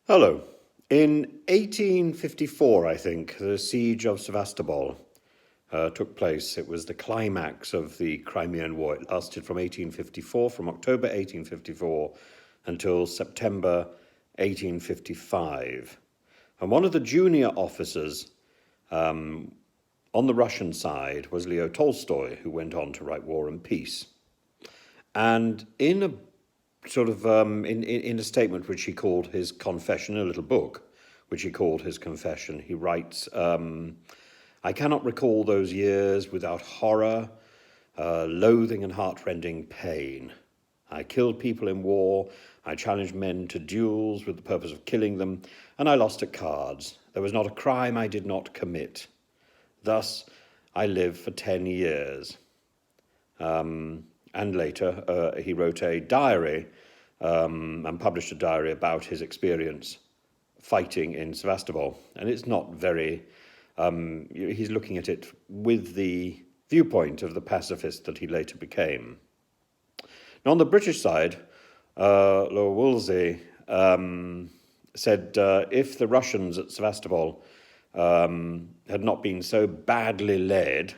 Hello. In 1854, I think, the siege of Sevastopol took place. It was the climax of the Crimean War. It lasted from 1854, from October 1854 until September 1855. And one of the junior officers on the Russian side was Leo Tolstoy, who went on to write War and Peace. And in a in a statement which he called his confession, a little book which he called his confession, he writes, I cannot recall those years without horror, loathing and heartrending pain. I killed people in war, I challenged men to duels with the purpose of killing them, and I lost at cards. There was not a crime I did not commit. Thus, I lived for 10 years. And later, he wrote a diary and published a diary about his experience fighting in Sevastopol. And it's not very, he's looking at it with the viewpoint of the pacifist that he later became. Now, on the British side, Lord Wolseley said if the Russians at Sevastopol had not been so badly led,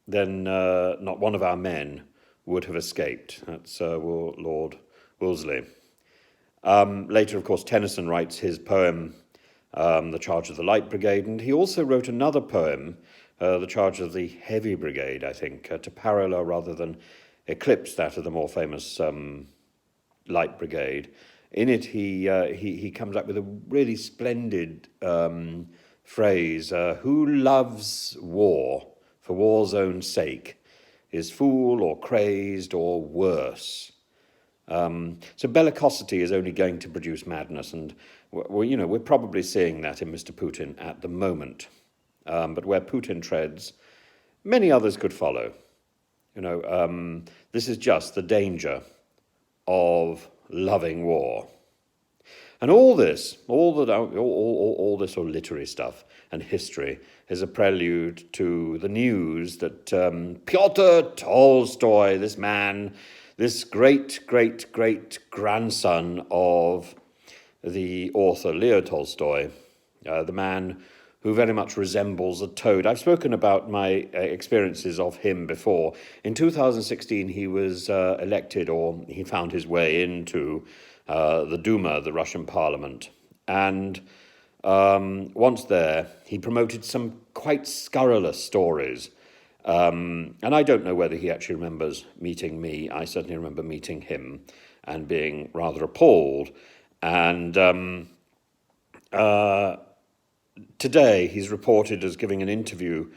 then not one of our men would have escaped. That's Lord Wolseley. Later, of course, Tennyson writes his poem, The Charge of the Light Brigade, and he also wrote another poem, The Charge of the Heavy Brigade, I think, to parallel rather than eclipse that of the more famous Light Brigade. In it, he comes up with a really splendid phrase, who loves war for war's own sake is fool or crazed or worse. So bellicosity is only going to produce madness, and we're probably seeing that in Mr. Putin at the moment. But where Putin treads, many others could follow. This is just the danger of loving war. And all this literary stuff and history is a prelude to the news that Piotr Tolstoy, this man, this great-great-great-grandson of the author Leo Tolstoy, the man who very much resembles a toad. I've spoken about my experiences of him before. In 2016, he was elected, or he found his way into the Duma, the Russian parliament. And once there, he promoted some quite scurrilous stories. And I don't know whether he actually remembers meeting me. I certainly remember meeting him and being rather appalled. And today, he's reported as giving an interview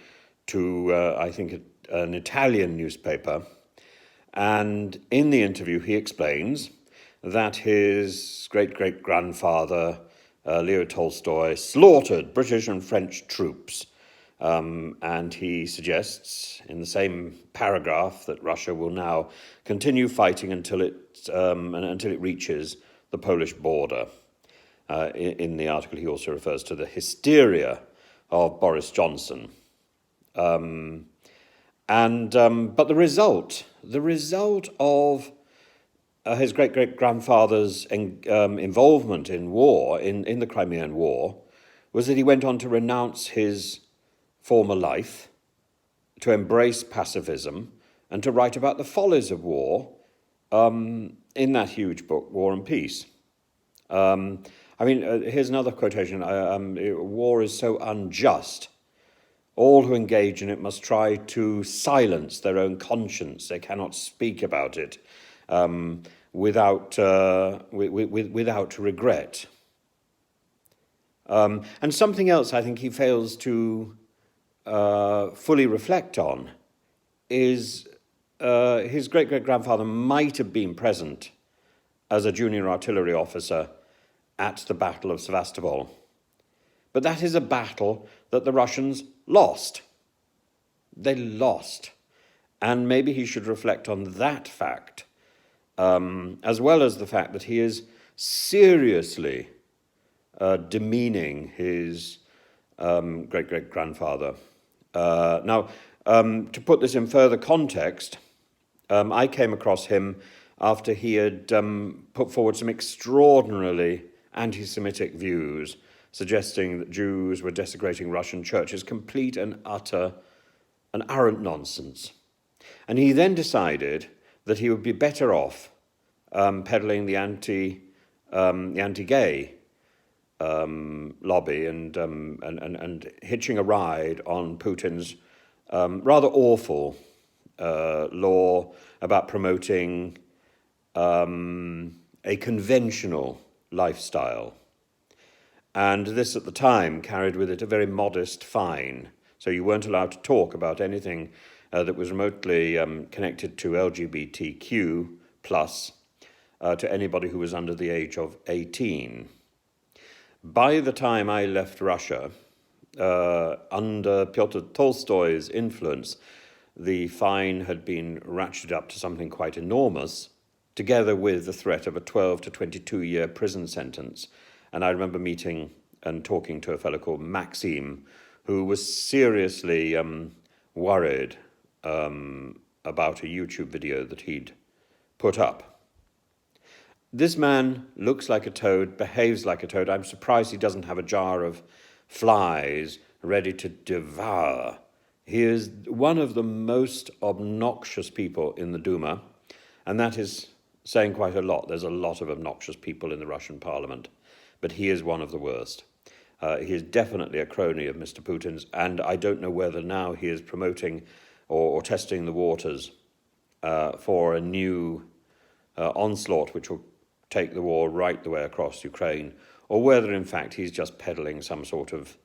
to, I think, an Italian newspaper. And in the interview, he explains that his great-great-grandfather, Leo Tolstoy, slaughtered British and French troops. And he suggests in the same paragraph that Russia will now continue fighting until it reaches the Polish border. In the article, he also refers to the hysteria of Boris Johnson. But the result of his great-great-grandfather's involvement in war, in the Crimean War, was that he went on to renounce his former life, to embrace pacifism, and to write about the follies of war in that huge book, War and Peace. Here's another quotation. War is so unjust. All who engage in it must try to silence their own conscience. They cannot speak about it without regret. And something else I think he fails to fully reflect on is his great-great-grandfather might have been present as a junior artillery officer at the Battle of Sevastopol. But that is a battle that the Russians lost. They lost. And maybe he should reflect on that fact, as well as the fact that he is seriously demeaning his great-great-grandfather. To put this in further context, I came across him after he had put forward some extraordinarily anti-Semitic views, suggesting that Jews were desecrating Russian churches, complete and utter and arrant nonsense. And he then decided that he would be better off peddling the anti-gay lobby and hitching a ride on Putin's rather awful law about promoting a conventional lifestyle. And this at the time carried with it a very modest fine. So you weren't allowed to talk about anything that was remotely connected to LGBTQ plus to anybody who was under the age of 18. By the time I left Russia, under Piotr Tolstoy's influence, the fine had been ratcheted up to something quite enormous, together with the threat of a 12 to 22-year prison sentence. And I remember meeting and talking to a fellow called Maxim, who was seriously worried about a YouTube video that he'd put up. This man looks like a toad, behaves like a toad. I'm surprised he doesn't have a jar of flies ready to devour. He is one of the most obnoxious people in the Duma, and that is saying quite a lot. There's a lot of obnoxious people in the Russian parliament, but he is one of the worst. He is definitely a crony of Mr. Putin's, and I don't know whether now he is promoting or testing the waters for a new onslaught which will take the war right the way across Ukraine, or whether in fact he's just peddling some sort of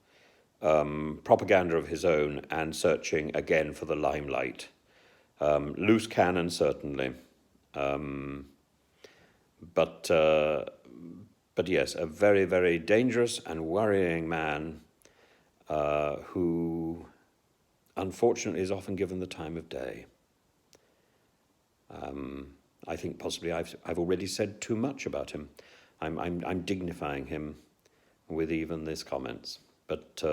propaganda of his own and searching again for the limelight. Loose cannon, certainly. But yes, a very, very dangerous and worrying man who unfortunately is often given the time of day. I think possibly I've already said too much about him. I'm dignifying him with even these comments. But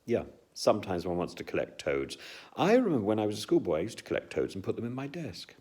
yeah, sometimes one wants to collect toads. I remember when I was a schoolboy, I used to collect toads and put them in my desk.